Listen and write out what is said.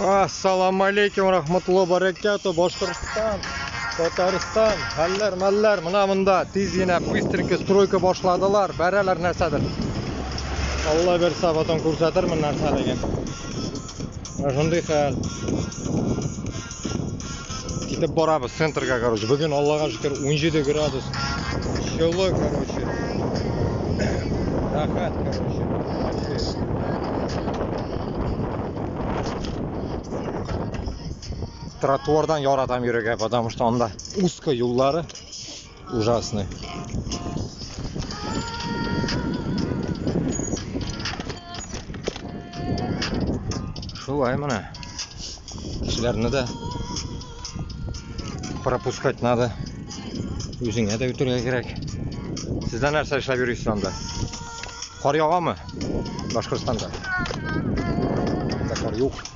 Assalomu alaykum rahmatullohi barakatuh. Boshqirdiston, Tatariston, hallar mallar mana bunda tezgina bыстренько stroyka boshladilar. Baralar narsadir. Alloh bersa foton ko'rsatarman narsalarga. Mana shunday hal. Ketib boramiz sentrga, короче. Bugun Allohga shukr 17 gradus. Sho'loq, короче. Rahat, короче. Тротуардан yoratam yuraga, потому что onda узкая yo'llari ужасный. Shulay mana. Kishilarni da пропускать надо. O'zingga da o'tirga kerak. Sizlar narsa ishlab yurasiz onda. Qor yog'ami? Boshqirdistonda. Qor yo'q.